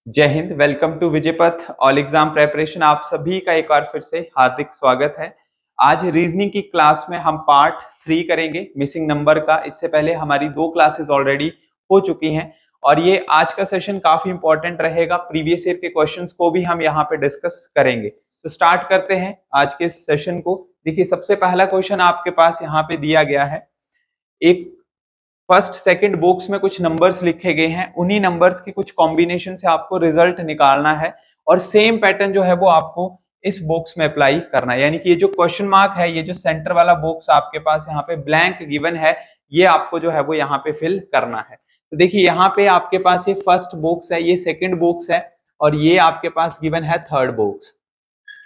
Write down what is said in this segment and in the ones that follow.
जय हिंद। Welcome to Vijaypath all exam preparation. आप सभी का एक बार फिर से हार्दिक स्वागत है। आज रीजनिंग की क्लास में हम पार्ट 3 करेंगे मिसिंग नंबर का। इससे पहले हमारी 2 क्लासेस ऑलरेडी हो चुकी हैं और ये आज का सेशन काफी इंपॉर्टेंट रहेगा। प्रीवियस ईयर के क्वेश्चंस को भी हम यहाँ पे डिस्कस करेंगे। तो स्टार्ट करते हैं आज के सेशन को। देखिए, सबसे पहला क्वेश्चन आपके पास यहाँ पे दिया गया है। एक फर्स्ट सेकंड बॉक्स में कुछ नंबर्स लिखे गए हैं, उन्हीं नंबर्स की कुछ कॉम्बिनेशन से आपको रिजल्ट निकालना है और सेम पैटर्न जो है वो आपको इस बॉक्स में अप्लाई करना है। यानी कि ये जो क्वेश्चन मार्क है, ये जो सेंटर वाला बॉक्स आपके पास यहाँ पे ब्लैंक गिवन है, ये आपको जो है वो यहाँ पे फिल करना है। तो देखिए, यहाँ पे आपके पास ये फर्स्ट बॉक्स है, ये सेकंड बॉक्स है और ये आपके पास गिवन है थर्ड बॉक्स।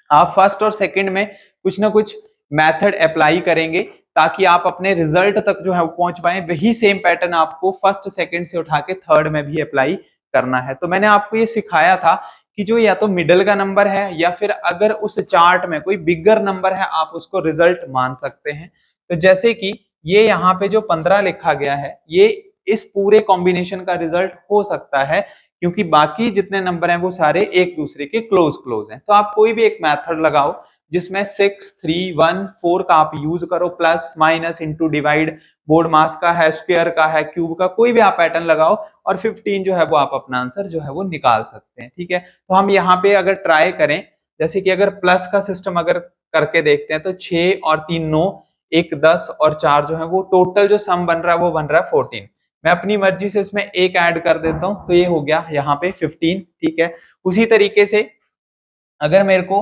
आप फर्स्ट और सेकंड में कुछ ना कुछ मेथड अप्लाई करेंगे ताकि आप अपने रिजल्ट तक जो है वो पहुंच पाए। वही सेम पैटर्न आपको फर्स्ट सेकंड से उठा के थर्ड में भी अप्लाई करना है। तो मैंने आपको ये सिखाया था कि जो या तो मिडल का नंबर है या फिर अगर उस चार्ट में कोई बिगर नंबर है, आप उसको रिजल्ट मान सकते हैं। तो जैसे कि ये यहाँ पे जो 15 लिखा गया है, ये इस पूरे कॉम्बिनेशन का रिजल्ट हो सकता है क्योंकि बाकी जितने नंबर हैं वो सारे एक दूसरे के क्लोज क्लोज हैं। तो आप कोई भी एक मेथड लगाओ जिसमें 6, 3, 1, 4 का आप यूज करो, plus minus into divide, BODMAS का है, स्क्वायर का है, क्यूब का, कोई भी आप पैटर्न लगाओ और 15 जो है वो आप अपना आंसर जो है वो निकाल सकते हैं। ठीक है, तो हम यहाँ पे अगर ट्राई करें, जैसे कि अगर प्लस का सिस्टम अगर करके देखते हैं तो 6 और 3 9, 1 10 और 4 जो है वो टोटल जो सम बन रहा है वो बन रहा है 14। मैं अपनी मर्जी से इसमें एक ऐड कर देता हूं तो ये हो गया यहाँ पे 15। ठीक है, उसी तरीके से अगर मेरे को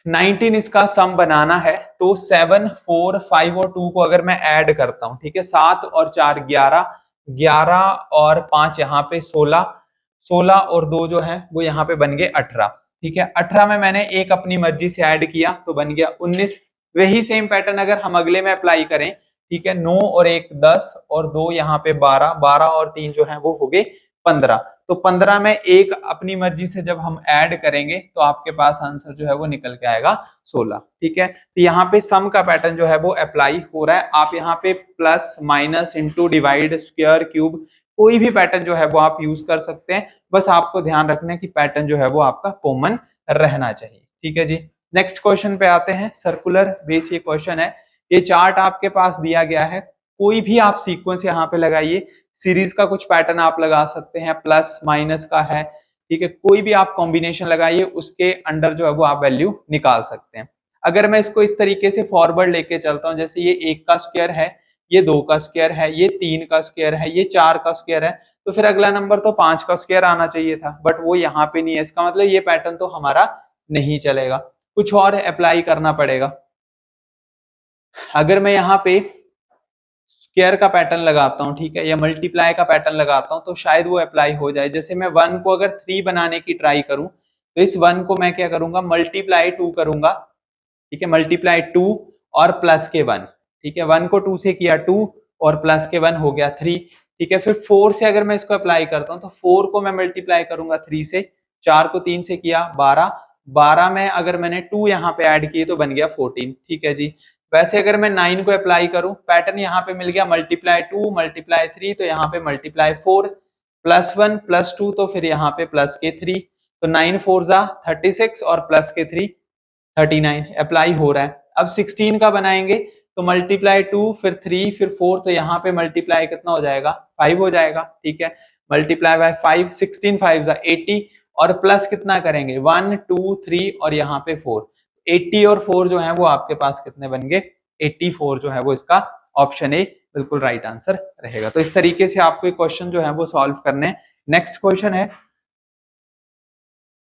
19 इसका सम बनाना है तो 7, 4, 5 और 2 को अगर मैं ऐड करता हूं, ठीक है, 7 और 4 11, 11 और 5 यहाँ पे 16, 16 और 2 जो है वो यहाँ पे बन गए 18। ठीक है, 18 में मैंने एक अपनी मर्जी से ऐड किया तो बन गया 19। वही सेम पैटर्न अगर हम अगले में अप्लाई करें, ठीक है, 9 और 1 10 और 2 यहाँ पे 12, 12 और 3 जो है वो हो गए 15। तो 15 में एक अपनी मर्जी से जब हम ऐड करेंगे तो आपके पास आंसर जो है वो निकल के आएगा 16। ठीक है, तो यहाँ पे सम का पैटर्न जो है वो अप्लाई हो रहा है। आप यहाँ पे plus minus into divide square cube कोई भी पैटर्न जो है वो आप यूज कर सकते हैं। बस आपको ध्यान रखना है कि पैटर्न जो है वो आपका कॉमन रहना चाहिए। ठीक है जी, नेक्स्ट क्वेश्चन पे आते हैं। सर्कुलर बेस ये क्वेश्चन है। ये चार्ट आपके पास दिया गया है, कोई भी आप सीक्वेंस यहाँ पे लगाइए। सीरीज का कुछ पैटर्न आप लगा सकते हैं, प्लस माइनस का है, ठीक है, कोई भी आप कॉम्बिनेशन लगाइए, उसके अंडर जो है वो आप वैल्यू निकाल सकते हैं। अगर मैं इसको इस तरीके से फॉरवर्ड लेके चलता हूं, जैसे ये 1 का स्क्वायर है, ये 2 का स्क्वायर है, ये 3 का स्क्वायर है, ये 4 का स्क्वायर है, तो फिर अगला नंबर तो 5 का स्क्वायर आना चाहिए था, बट वो यहाँ पे नहीं है। इसका मतलब ये पैटर्न तो हमारा नहीं चलेगा, कुछ और अप्लाई करना पड़ेगा। अगर मैं यहाँ पे स्क्वायर का पैटर्न लगाता हूँ, ठीक है, या मल्टीप्लाई का पैटर्न लगाता हूँ तो शायद वो अप्लाई हो जाए। जैसे मैं 1 को अगर 3 बनाने की ट्राई करूं तो इस 1 को मैं क्या करूंगा, मल्टीप्लाई 2 करूंगा। ठीक है, मल्टीप्लाई 2 और प्लस के 1। ठीक है, 1 को 2 से किया 2 और प्लस के 1 हो गया 3। ठीक है, फिर 4 से अगर मैं इसको अप्लाई करता हूँ तो 4 को मैं मल्टीप्लाई करूंगा 3 से, 4 को 3 से किया 12, 12 में अगर मैंने 2 यहाँ पे ऐड किए तो बन गया 14। ठीक है जी, वैसे अगर मैं 9 को अप्लाई करूं, पैटर्न यहाँ पे मिल गया मल्टीप्लाई 2 मल्टीप्लाई 3, तो यहाँ पे मल्टीप्लाई 4 प्लस 1 प्लस 2, तो फिर यहाँ पे प्लस के 3, तो 9 4 जा 36 और प्लस के 3 39 अप्लाई हो रहा है। अब 16 का बनाएंगे तो मल्टीप्लाई 2 फिर 3 फिर 4, तो यहाँ पे मल्टीप्लाई कितना हो जाएगा, 5 हो जाएगा। ठीक है, मल्टीप्लाई बाय 5, 16 5 जा 80 और प्लस कितना करेंगे 1 2 3 और यहाँ पे 4, 80 और 4 जो है वो आपके पास कितने बन गए, 84 जो है वो इसका ऑप्शन ए बिल्कुल राइट आंसर रहेगा। तो इस तरीके से आपको ये क्वेश्चन जो है वो सॉल्व करने हैं। नेक्स्ट क्वेश्चन है,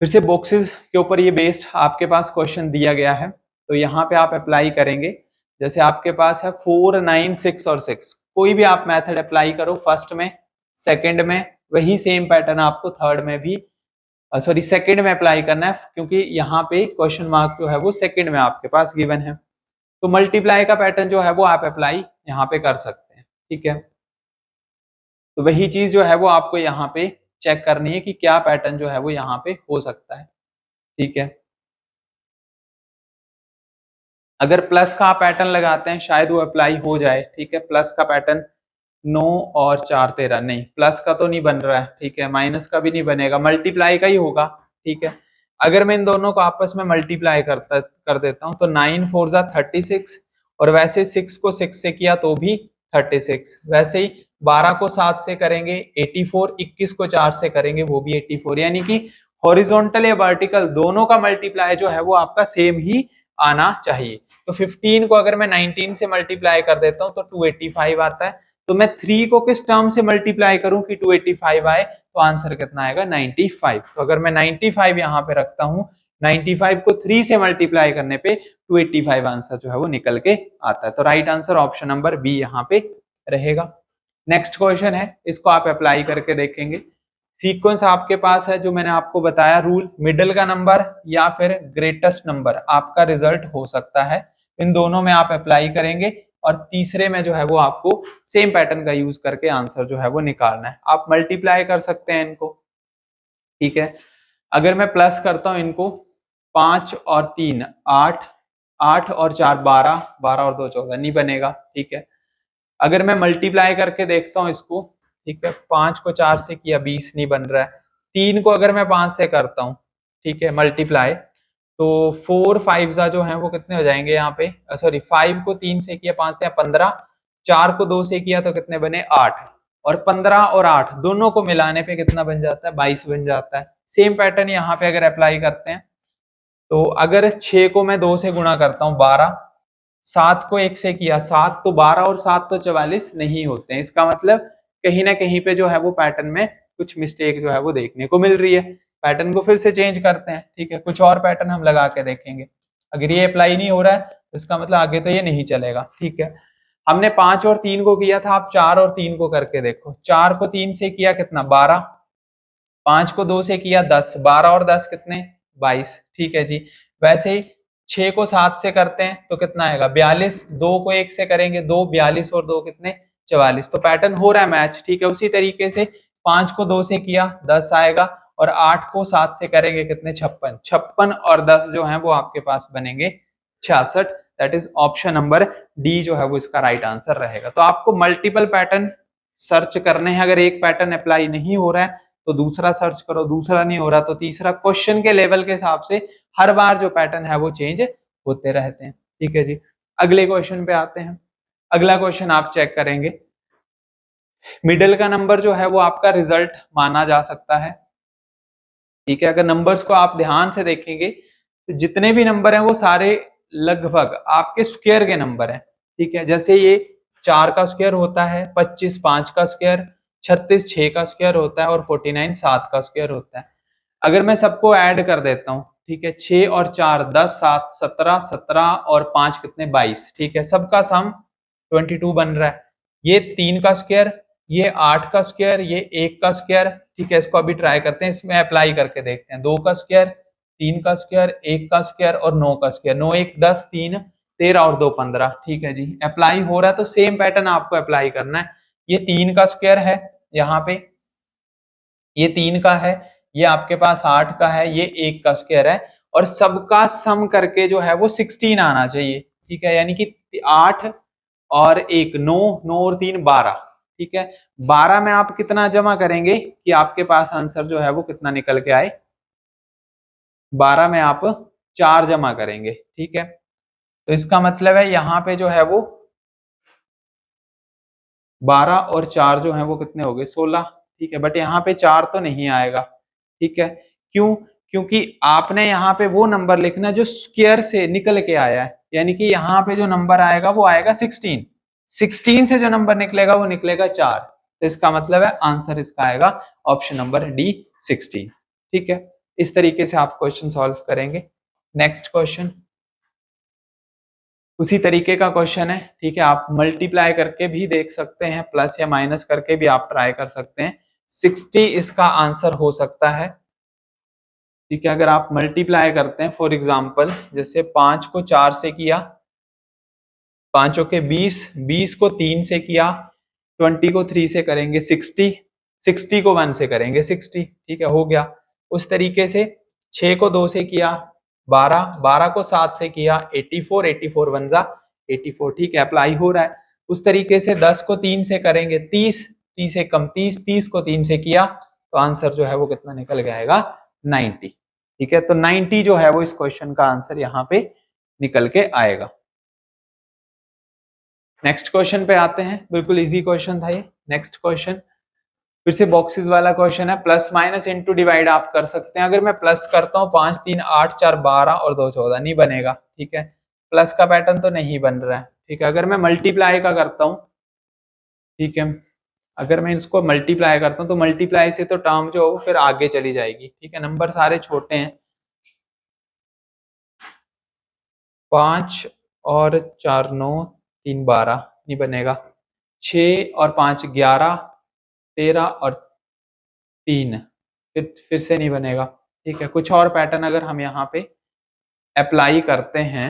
फिर से बॉक्सेस के ऊपर ये बेस्ड आपके पास क्वेश्चन दिया गया है, तो यहाँ पे आप अप्लाई करेंगे। जैसे आपके पास है 4 9 6 और 6, कोई भी आप मेथड अप्लाई करो फर्स्ट में सेकंड में, वही सेम पैटर्न आपको थर्ड में भी सॉरी सेकंड में अप्लाई करना है, क्योंकि यहाँ पे क्वेश्चन मार्क जो है वो सेकंड में आपके पास गिवन है। तो मल्टीप्लाई का पैटर्न जो है वो आप अप्लाई यहाँ पे कर सकते हैं। ठीक है, तो वही चीज जो है वो आपको यहाँ पे चेक करनी है कि क्या पैटर्न जो है वो यहाँ पे हो सकता है। ठीक है, अगर प्लस का आप पैटर्न लगाते हैं शायद वो अप्लाई हो जाए। ठीक है, प्लस का पैटर्न 9 और 4 13, नहीं प्लस का तो नहीं बन रहा है, ठीक है, माइनस का भी नहीं बनेगा, मल्टीप्लाई का ही होगा, ठीक है। अगर मैं इन दोनों को आपस में मल्टीप्लाई कर देता हूँ तो 9 4 जा 36, और वैसे 6 को 6 से किया तो भी 36, वैसे ही 12 को 7 से करेंगे 84, 21 को 4 से करेंगे वो भी 84, यानी कि हॉरिजॉन्टल या वर्टिकल दोनों का मल्टीप्लाई जो है वो आपका सेम ही आना चाहिए। तो 15 को अगर मैं 19 से मल्टीप्लाई कर देता हूँ तो 285 आता है, तो मैं 3 को किस टर्म से मल्टीप्लाई करूं कि 285 आए, तो आंसर कितना आएगा 95। तो अगर मैं 95 यहाँ पे रखता हूँ, 95 को 3 से मल्टीप्लाई करने पे 285 आंसर जो है वो निकल के आता है। तो right answer option number B यहाँ पे रहेगा। नेक्स्ट क्वेश्चन है, इसको आप अप्लाई करके देखेंगे। सीक्वेंस आपके पास है जो मैंने आपको बताया रूल, मिडिल का नंबर या फिर ग्रेटेस्ट नंबर आपका रिजल्ट हो सकता है, इन दोनों में आप अप्लाई करेंगे और तीसरे में जो है वो आपको सेम पैटर्न का यूज करके आंसर जो है वो निकालना है। आप मल्टीप्लाई कर सकते हैं इनको, ठीक है। अगर मैं प्लस करता हूं इनको, 5 और 3 8, 8 और 4 12, 12 और 2 14, नहीं बनेगा, ठीक है। अगर मैं मल्टीप्लाई करके देखता हूँ इसको, ठीक है, 5 को 4 से किया 20, नहीं बन रहा है। 3 को अगर मैं 5 से करता हूँ, ठीक है, मल्टीप्लाई, तो 4 5 जा जो है वो कितने हो जाएंगे यहाँ पे, सॉरी 5 को 3 से किया 5 से 15, 4 को 2 से किया तो कितने बने 8, और 15 और 8 दोनों को मिलाने पे कितना बन जाता है 22 बन जाता है। सेम पैटर्न यहाँ पे अगर अप्लाई करते हैं, तो अगर 6 को मैं 2 से गुणा करता हूँ 12, 7 को 1 से किया 7, तो 12 और 7 तो 44 नहीं होते हैं, इसका मतलब कहीं ना कहीं पे जो है वो पैटर्न में कुछ मिस्टेक जो है वो देखने को मिल रही है। पैटर्न को फिर से चेंज करते हैं, ठीक है, कुछ और पैटर्न हम लगा के देखेंगे। अगर ये अप्लाई नहीं हो रहा है तो इसका मतलब आगे तो ये नहीं चलेगा, ठीक है। हमने 5 और 3 को किया था, आप 4 और 3 को करके देखो। 4 को 3 से किया कितना 12, 5 को 2 से किया 10, 12 और 10 कितने 22, ठीक है जी। वैसे ही 6 को 7 से करते हैं तो कितना आएगा 42, 2 को 1 से करेंगे 2, 42 और 2 कितने 44, तो पैटर्न हो रहा है मैच, ठीक है। उसी तरीके से 5 को 2 से किया 10 आएगा, और 8 को 7 से करेंगे कितने 56, 56 और 10 जो है वो आपके पास बनेंगे 66। That is option number D जो है वो इसका राइट आंसर रहेगा। तो आपको मल्टीपल पैटर्न सर्च करने हैं, अगर एक पैटर्न अप्लाई नहीं हो रहा है तो दूसरा सर्च करो, दूसरा नहीं हो रहा तो तीसरा, क्वेश्चन के लेवल के हिसाब से हर बार जो पैटर्न है वो चेंज होते रहते हैं, ठीक है जी। अगले क्वेश्चन पे आते हैं। अगला क्वेश्चन आप चेक करेंगे, मिडिल का नंबर जो है वो आपका रिजल्ट माना जा सकता है, ठीक है। अगर नंबर्स को आप ध्यान से देखेंगे तो जितने भी नंबर हैं वो सारे लगभग आपके स्क्वायर के नंबर हैं, ठीक है। जैसे ये 4 का स्क्वायर होता है, 25 5 का स्क्वायर, 36 6 का स्क्वायर होता है, और 49 7 का स्क्वायर होता है। अगर मैं सबको ऐड कर देता हूँ, ठीक है, 6 और 4 10, 7 17, 17 और 5 कितने 22, ठीक है, सबका सम 22 बन रहा है। ये 3 का स्क्वायर, ये 8 का स्क्वायर, ये 1 का स्क्वायर, ठीक है। इसको अभी ट्राई करते हैं, इसमें अप्लाई करके देखते हैं। 2 का स्क्वायर, 3 का स्क्वायर, 1 का स्क्वायर और 9 का स्क्वायर, 9 1 10, 3 13 और 2 15, ठीक है जी। अप्लाई हो रहा है, तो सेम पैटर्न आपको अप्लाई करना है। ये 3 का स्क्वायर है यहाँ पे, ये 3 का है, ये आपके पास 8 का है, ये 1 का स्क्वायर है, और सबका सम करके जो है वो 16 आना चाहिए, ठीक है। यानी कि 8 और 1 9, 9 और 3 12, ठीक है। 12 में आप कितना जमा करेंगे कि आपके पास आंसर जो है वो कितना निकल के आए, 12 में आप 4 जमा करेंगे, ठीक है। तो इसका मतलब है यहाँ पे जो है वो 12 और 4 जो है वो कितने हो गए 16, ठीक है। बट यहाँ पे 4 तो नहीं आएगा, ठीक है। क्यों? क्योंकि आपने यहाँ पे वो नंबर लिखना जो स्क्वायर से निकल के आया है, यानी कि यहाँ पे जो नंबर आएगा वो आएगा 16, 16 से जो नंबर निकलेगा वो निकलेगा 4, तो इसका मतलब है आंसर इसका आएगा ऑप्शन नंबर डी 16, ठीक है। इस तरीके से आप क्वेश्चन सॉल्व करेंगे। नेक्स्ट क्वेश्चन उसी तरीके का क्वेश्चन है, ठीक है। आप मल्टीप्लाई करके भी देख सकते हैं, प्लस या माइनस करके भी आप ट्राई कर सकते हैं। 60 इसका आंसर हो सकता है, ठीक है। अगर आप मल्टीप्लाई करते हैं, फॉर एग्जांपल जैसे 5 को 4 से किया, 5 के 20, 20 को 3 से किया, 20 को 3 से करेंगे 60, 60 को 1 से करेंगे 60, ठीक है, हो गया। उस तरीके से 6 को 2 से किया 12, 12 को 7 से किया 84, 84 1 जा 84, ठीक है, अप्लाई हो रहा है। उस तरीके से 10 को 3 से करेंगे 30, 30 एक कम 30, 30 को 3 से किया तो आंसर जो है वो कितना निकल के आएगा 90। ठीक है, तो 90 जो है वो इस क्वेश्चन का आंसर यहाँ पे निकल के आएगा। नेक्स्ट क्वेश्चन पे आते हैं, बिल्कुल इजी क्वेश्चन था ये। नेक्स्ट क्वेश्चन फिर से बॉक्सेस वाला क्वेश्चन है, प्लस माइनस इनटू डिवाइड आप कर सकते हैं। अगर मैं प्लस करता हूँ 5 3 8 4 12 और 2 14 नहीं बनेगा। ठीक है, प्लस का पैटर्न तो नहीं बन रहा है। ठीक है, अगर मैं मल्टीप्लाई का करता हूँ, ठीक है, अगर मैं इसको मल्टीप्लाई करता हूँ तो मल्टीप्लाई से तो टर्म जो हो फिर आगे चली जाएगी। ठीक है, नंबर सारे छोटे हैं, 5 और 4 9 3 12 नहीं बनेगा, 6 और 5 11 13 और 3 फिर से नहीं बनेगा। ठीक है, कुछ और पैटर्न अगर हम यहाँ पे अप्लाई करते हैं,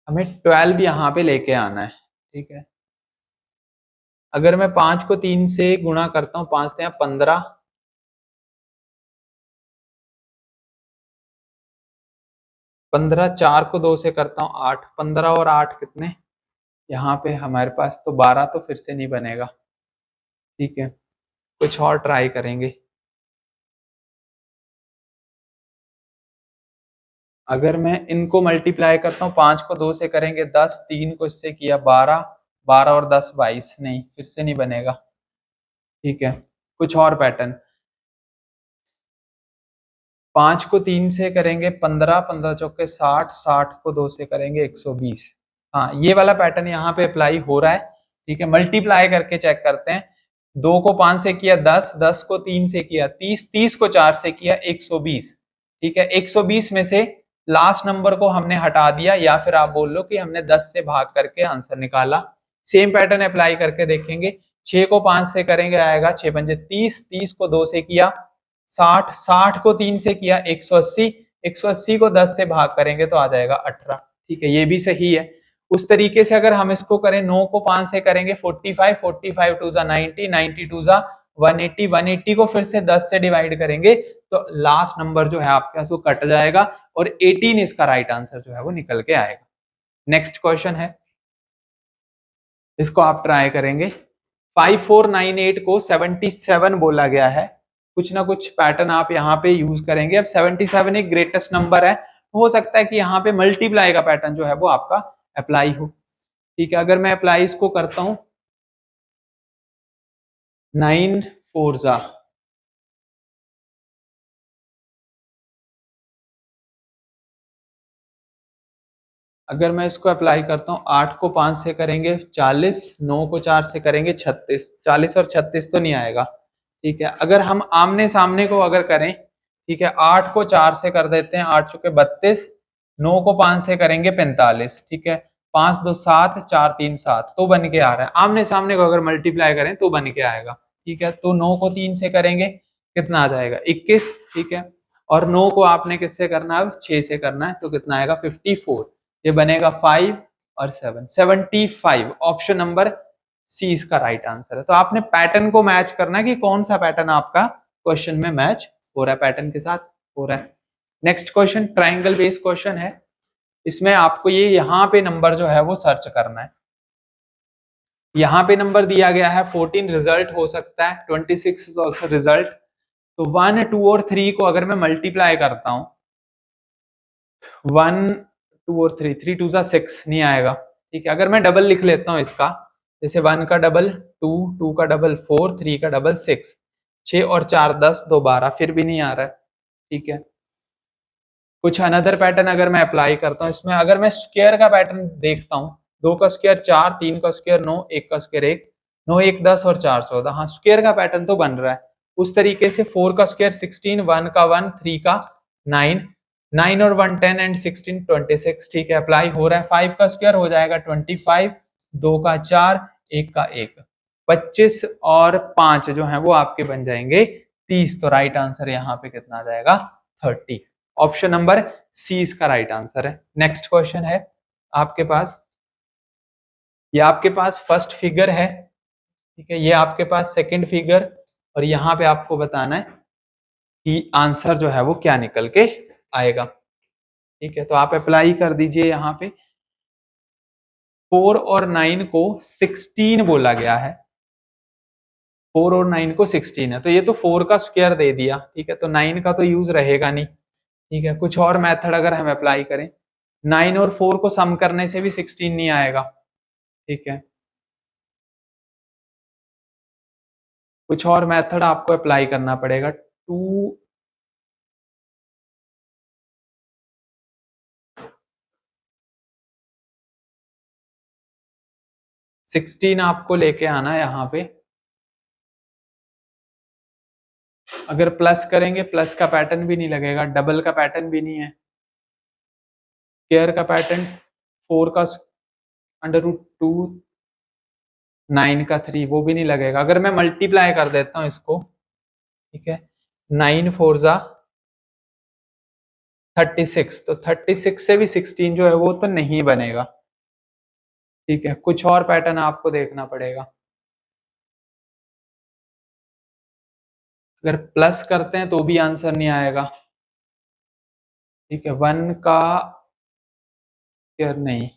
हमें 12 यहाँ पे लेके आना है। ठीक है, अगर मैं 5 को 3 से गुणा करता हूँ, 5 से 15, 15 4 को 2 से करता हूँ 8, 15 और 8 कितने, यहाँ पे हमारे पास तो 12, तो फिर से नहीं बनेगा। ठीक है, कुछ और ट्राई करेंगे। अगर मैं इनको मल्टीप्लाई करता हूँ, 5 को 2 से करेंगे 10, 3 को इससे किया 12, 12 और 10 22, नहीं फिर से नहीं बनेगा। ठीक है, कुछ और पैटर्न, 5 को 3 से करेंगे 15, 15 चौके 60, 60 को 2 से करेंगे 120। हाँ, ये वाला पैटर्न यहाँ पे अप्लाई हो रहा है। ठीक है, मल्टीप्लाई करके चेक करते हैं, 2 को 5 से किया 10, 10 को 3 से किया 30, 30 को 4 से किया 120। ठीक है, 120 में से लास्ट नंबर को हमने हटा दिया, या फिर आप बोल लो कि हमने 10 से भाग करके आंसर निकाला। सेम पैटर्न अप्लाई करके देखेंगे, 6 को 5 से करेंगे आएगा 6 पंजे 30, 30 को 2 से किया 60, 60 को 3 से किया 180, 180 को 10 से भाग करेंगे तो आ जाएगा 18। ठीक है, ये भी सही है। उस तरीके से अगर हम इसको करें, 9 को 5 से करेंगे 45, 45 टू जा 90, 90 टू जा 180, 180 को फिर से 10 से डिवाइड करेंगे तो लास्ट नंबर जो है आपके पास वो कट जाएगा और 18 इसका राइट आंसर जो है वो निकल के आएगा। नेक्स्ट क्वेश्चन है, इसको आप ट्राई करेंगे। 5498 को 77 बोला गया है, कुछ ना कुछ पैटर्न आप यहाँ पे यूज करेंगे। अब 77 एक ग्रेटेस्ट नंबर है, हो सकता है कि यहाँ पे मल्टीप्लाई का पैटर्न जो है वो आपका अप्लाई हो। ठीक है, अगर मैं अप्लाई इसको करता हूं, 9 4 जा, अगर मैं इसको अप्लाई करता हूँ, 8 को 5 से करेंगे 40, 9 को 4 से करेंगे 36, 40 और 36 तो नहीं आएगा। ठीक है, अगर हम आमने सामने को अगर करें, ठीक है, 8 को 4 से कर देते हैं, 8 चुके 32, 9 को 5 से करेंगे 45। ठीक है, 5 2 7, 4 3 7 तो बन के आ रहा है। आमने सामने को अगर मल्टीप्लाई करें तो बन के आएगा। ठीक है, तो 9 को 3 से करेंगे कितना आ जाएगा 21। ठीक है, और 9 को आपने किससे करना है, 6 से करना है, तो कितना आएगा 54। ये बनेगा 5 और 7 75। ऑप्शन नंबर सी इसका राइट आंसर है। तो आपने पैटर्न को मैच करना है कि कौन सा पैटर्न आपका क्वेश्चन में मैच हो रहा है, पैटर्न के साथ हो रहा है। Next question triangle based question है, इसमें आपको ये यहाँ पे नंबर जो है वो सर्च करना है। यहाँ पे नंबर दिया गया है 14, रिजल्ट हो सकता है 26 इज ऑल्सो रिजल्ट। तो 1 2 और 3 को अगर मैं मल्टीप्लाई करता हूँ, 1 2 और 3, 3 2 6 नहीं आएगा। ठीक है, अगर मैं डबल लिख लेता हूँ इसका, जैसे 1 का डबल 2, 2 का डबल 4, 3 का डबल 6, 6 और 4 10, 2 12, फिर भी नहीं आ रहा है। ठीक है, कुछ अनदर पैटर्न अगर मैं अप्लाई करता हूँ इसमें, अगर मैं स्क्वायर का पैटर्न देखता हूँ, 2 का स्क्वायर 4, 3 का स्क्वायर 9, 1 का स्क्वायर 1, 9 1 10 और 4 14। हाँ, स्क्वायर का पैटर्न तो बन रहा है। उस तरीके से 4 का स्क्वायर 16, 1 का 1, 3 का 9, 9 और 1 10 एंड 16 26। ठीक है, अप्लाई हो रहा है। 5 का स्क्वायर हो जाएगा 25, 2 का 4, 1 का 1, 25 और 5 जो है वो आपके बन जाएंगे 30। तो राइट आंसर यहाँ पे कितना आ जाएगा 30। ऑप्शन नंबर सी इसका राइट आंसर है। नेक्स्ट क्वेश्चन है आपके पास, ये आपके पास फर्स्ट फिगर है। ठीक है, ये आपके पास सेकंड फिगर, और यहाँ पे आपको बताना है कि आंसर जो है वो क्या निकल के आएगा। ठीक है, तो आप अप्लाई कर दीजिए यहाँ पे। 4 और 9 को 16 बोला गया है, 4 और 9 को 16 है, तो ये तो 4 का स्क्वायर दे दिया, ठीक है, तो 9 का तो यूज रहेगा नहीं। ठीक है, कुछ और मेथड अगर हम अप्लाई करें, 9 और 4 को सम करने से भी 16 नहीं आएगा। ठीक है, कुछ और मेथड आपको अप्लाई करना पड़ेगा। 2 16 आपको लेके आना है यहाँ पे। अगर प्लस करेंगे, प्लस का पैटर्न भी नहीं लगेगा, डबल का पैटर्न भी नहीं है, स्क्वायर का पैटर्न, 4 का √2, 9 का 3 वो भी नहीं लगेगा। अगर मैं मल्टीप्लाई कर देता हूँ इसको, ठीक है, 9 4 जा 36, तो 36 से भी 16 जो है वो तो नहीं बनेगा। ठीक है, कुछ और पैटर्न आपको देखना पड़ेगा। अगर प्लस करते हैं तो भी आंसर नहीं आएगा। ठीक है, 1 का स्क्वायर नहीं,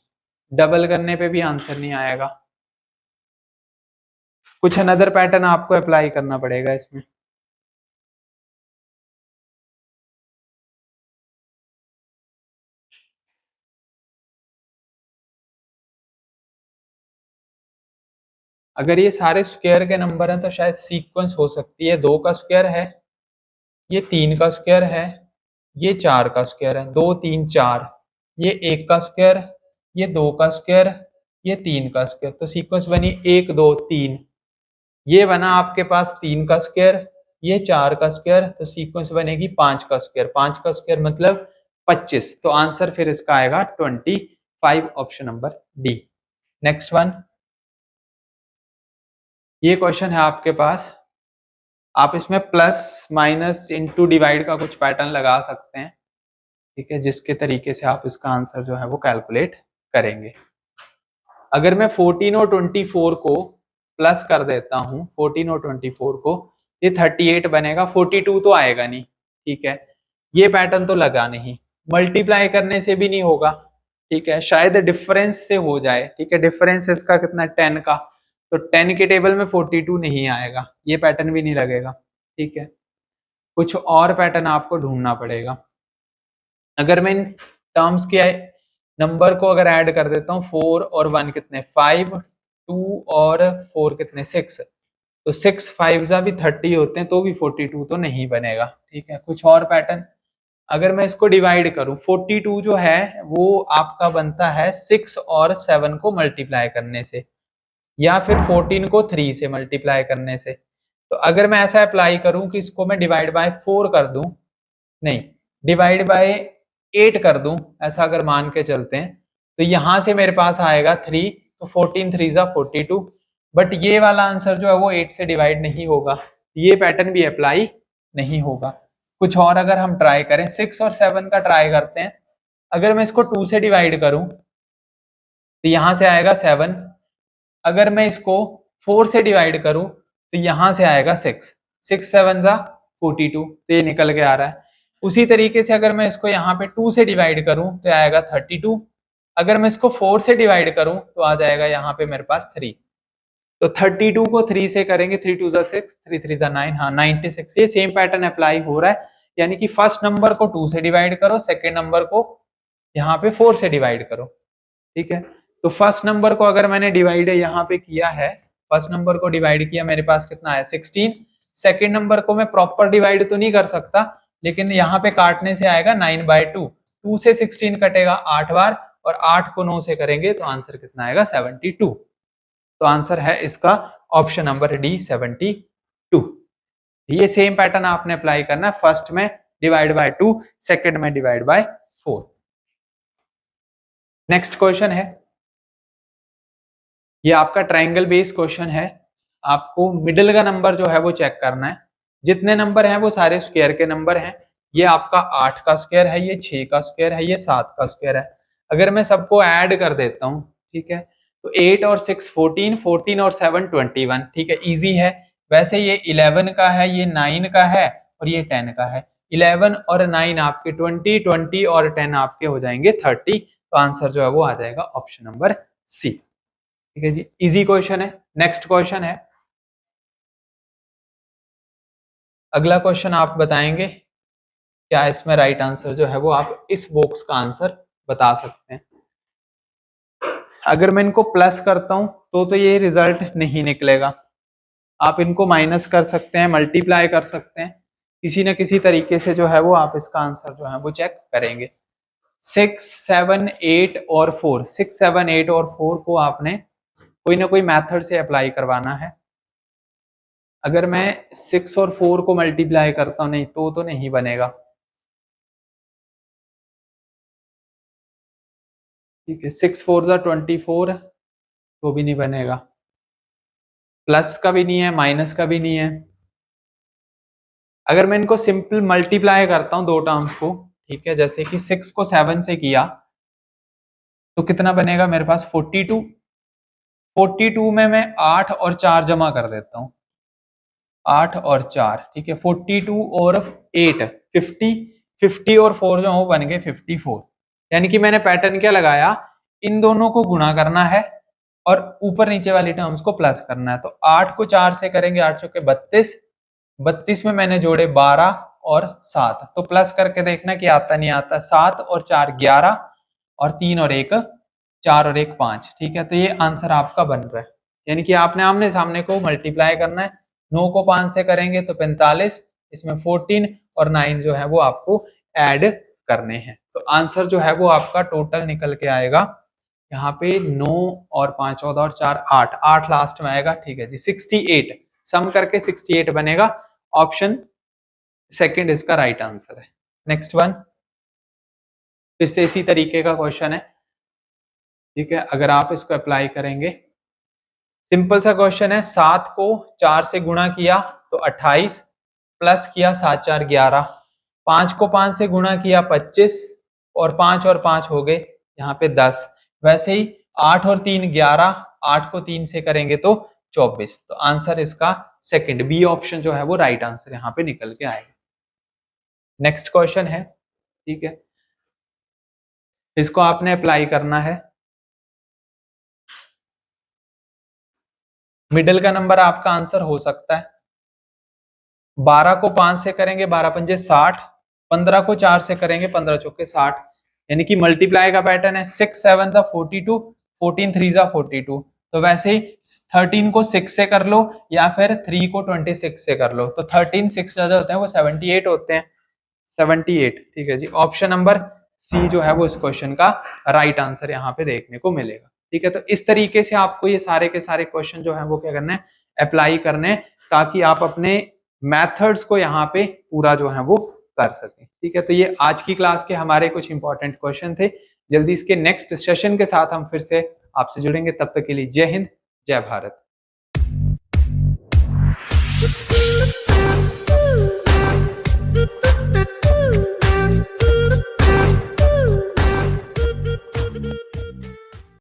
डबल करने पे भी आंसर नहीं आएगा। कुछ अनदर पैटर्न आपको अप्लाई करना पड़ेगा इसमें। अगर ये सारे स्क्वायर के नंबर हैं तो शायद सीक्वेंस हो सकती है, 2 का स्क्वायर है, ये 3 का स्क्वायर है, ये 4 का स्क्वायर है, 2 3 4, ये 1 का स्क्वायर, ये 2 का स्क्वायर, ये 3 का स्क्वायर, तो सीक्वेंस बनी 1 2 3। ये बना आपके पास 3 का स्क्वायर, ये 4 का स्क्वायर, तो सीक्वेंस बनेगी 5 का स्क्वायर, 5 का स्क्वायर मतलब 25, तो आंसर फिर इसका आएगा 25, option number D. Next one, ये क्वेश्चन है आपके पास, आप इसमें प्लस माइनस इंटू डिवाइड का कुछ पैटर्न लगा सकते हैं। ठीक है, जिसके तरीके से आप इसका आंसर जो है वो कैलकुलेट करेंगे। अगर मैं 14 और 24 को प्लस कर देता हूं, 14 और 24 को, ये 38 बनेगा, 42 तो आएगा नहीं। ठीक है, ये पैटर्न तो लगा नहीं, मल्टीप्लाई करने से भी नहीं होगा। ठीक है, शायद डिफरेंस से हो जाए। ठीक है, डिफरेंस इसका कितना, 10 का, तो 10 के टेबल में 42 नहीं आएगा, ये पैटर्न भी नहीं लगेगा। ठीक है, कुछ और पैटर्न आपको ढूंढना पड़ेगा। अगर मैं इन टर्म्स के नंबर को अगर ऐड कर देता हूँ, 4 और 1 कितने 5, 2 और 4 कितने 6, तो 6 5 जा भी 30 होते हैं, तो भी 42 तो नहीं बनेगा। ठीक है, कुछ और पैटर्न, अगर मैं इसको डिवाइड करूं, 42 जो है वो आपका बनता है 6 और 7 को मल्टीप्लाई करने से, या फिर 14 को 3 से मल्टीप्लाई करने से। तो अगर मैं ऐसा अप्लाई करूं कि इसको मैं डिवाइड बाय 4 कर दूं, नहीं, डिवाइड बाय 8 कर दूं, ऐसा अगर मान के चलते हैं, तो यहां से मेरे पास आएगा 3, तो 14 3 जा 42, बट ये वाला आंसर जो है वो 8 से डिवाइड नहीं होगा, ये पैटर्न भी अप्लाई नहीं होगा। कुछ और अगर हम ट्राई करें, 6 और 7 का ट्राई करते हैं। अगर मैं इसको 2 से डिवाइड करूं तो यहां से आएगा 7, अगर मैं इसको 4 से डिवाइड करूं तो यहां से आएगा 6, 6 7 जा 42, तो ये निकल के आ रहा है। उसी तरीके से अगर मैं इसको यहाँ पे 2 से डिवाइड करूं तो आएगा 32, अगर मैं इसको 4 से डिवाइड करूं तो आ जाएगा यहाँ पे मेरे पास 3, तो 32 को 3 से करेंगे, 3 2 जा 6, 3 3 जा 9, हाँ 96। ये सेम पैटर्न अप्लाई हो रहा है, यानी कि फर्स्ट नंबर को 2 से डिवाइड करो, सेकेंड नंबर को यहाँ पे 4 से डिवाइड करो। ठीक है, तो फर्स्ट नंबर को अगर मैंने डिवाइड यहाँ पे किया है, फर्स्ट नंबर को डिवाइड किया, मेरे पास कितना है 16। सेकेंड नंबर को मैं प्रॉपर डिवाइड तो नहीं कर सकता, लेकिन यहाँ पे काटने से आएगा 9/2, 2 से 16 कटेगा 8 बार, और 8 को 9 से करेंगे तो आंसर कितना आएगा 72। तो आंसर है इसका ऑप्शन नंबर डी 72। ये सेम पैटर्न आपने अप्लाई करना है, फर्स्ट में डिवाइड बाय 2, सेकेंड में डिवाइड बाय 4। नेक्स्ट क्वेश्चन है, ये आपका ट्रायंगल बेस्ड क्वेश्चन है। आपको मिडिल का नंबर जो है वो चेक करना है, जितने नंबर हैं वो सारे स्क्वायर के नंबर हैं। ये आपका 8 का स्क्वायर है, ये 6 का स्क्वायर है, ये 7 का स्क्वायर है। अगर मैं सबको ऐड कर देता हूँ, ठीक है, तो 8 और 6 14, 14 और 7 21। ठीक है, इजी है। वैसे ये 11 का है, ये 9 का है और ये 10 का है। 11 और 9 आपके 20, 20 और 10 आपके हो जाएंगे 30। तो आंसर जो है वो आ जाएगा ऑप्शन नंबर सी। ठीक है जी, इजी क्वेश्चन है। नेक्स्ट क्वेश्चन है, अगला क्वेश्चन आप बताएंगे क्या इसमें राइट आंसर जो है वो आप इस बॉक्स का आंसर बता सकते हैं। अगर मैं इनको प्लस करता हूं तो ये रिजल्ट नहीं निकलेगा। आप इनको माइनस कर सकते हैं, मल्टीप्लाई कर सकते हैं, किसी न किसी तरीके से जो है वो आप इसका आंसर जो है वो चेक करेंगे। 6, 7, 8 और 4, 6, 7, 8 और 4 को आपने कोई ना कोई मेथड से अप्लाई करवाना है। अगर मैं 6 और 4 को मल्टीप्लाई करता हूं नहीं तो नहीं बनेगा। ठीक है, 6 4 जा 24, तो भी नहीं बनेगा। प्लस का भी नहीं है, माइनस का भी नहीं है। अगर मैं इनको सिंपल मल्टीप्लाई करता हूं दो टर्म्स को, ठीक है, जैसे कि 6 को 7 से किया तो कितना बनेगा मेरे पास 42। 42 में मैं 8 और 4 जमा कर देता हूं, 8 और 4, ठीक है, 42 और 8 50, 50 और 4 जो हो बन गए 54। यानी कि मैंने पैटर्न क्या लगाया, इन दोनों को गुणा करना है और ऊपर नीचे वाली टर्म्स को प्लस करना है। तो 8 को 4 से करेंगे, 8 चौके 32, 32 में मैंने जोड़े 12 और 7, तो प्लस करके देखना कि आता नहीं आता। 7 और 4 11 और 3 और 1 4 और 1 5, ठीक है, तो ये आंसर आपका बन रहा है। यानी कि आपने आमने सामने को मल्टीप्लाई करना है। 9 को 5 से करेंगे तो 45, इसमें 14 और 9 जो है वो आपको ऐड करने हैं। तो आंसर जो है वो आपका टोटल निकल के आएगा यहाँ पे 9 और 5 14 और 4 8, 8 लास्ट में आएगा। ठीक है जी, 68 सम करके 68 बनेगा। ऑप्शन सेकंड इसका राइट आंसर है। नेक्स्ट वन, फिर से इसी तरीके का क्वेश्चन है। ठीक है, अगर आप इसको अप्लाई करेंगे, सिंपल सा क्वेश्चन है। 7 को 4 से गुणा किया तो 28, प्लस किया 7 4 11, 5 को 5 से गुणा किया 25 और 5 हो गए यहाँ पे 10। वैसे ही 8 और 3 11, 8 को 3 से करेंगे तो 24। तो आंसर इसका सेकंड बी ऑप्शन जो है वो राइट आंसर यहाँ पे निकल के आएगा। नेक्स्ट क्वेश्चन है, ठीक है, इसको आपने अप्लाई करना है। मिडिल का नंबर आपका आंसर हो सकता है। 12 को 5 से करेंगे 12 पंजे 60, 15 को 4 से करेंगे 15 चौके 60, यानी कि मल्टीप्लाई का पैटर्न है। 6 7 जा 42, 14 3 जा 42, तो वैसे ही 13 को 6 से कर लो या फिर 3 को 26 से कर लो, तो 13 6 ज्यादा होते हैं वो 78 होते हैं, 78। ठीक है जी, ऑप्शन नंबर सी जो है वो इस क्वेश्चन का राइट आंसर यहाँ पे देखने को मिलेगा। ठीक है, तो इस तरीके से आपको ये सारे के सारे क्वेश्चन जो है वो क्या करना है, अप्लाई करने हैं, ताकि आप अपने मेथड्स को यहाँ पे पूरा जो है वो कर सकें। ठीक है, तो ये आज की क्लास के हमारे कुछ इंपॉर्टेंट क्वेश्चन थे। जल्दी इसके नेक्स्ट सेशन के साथ हम फिर से आपसे जुड़ेंगे। तब तक के लिए जय हिंद, जय भारत।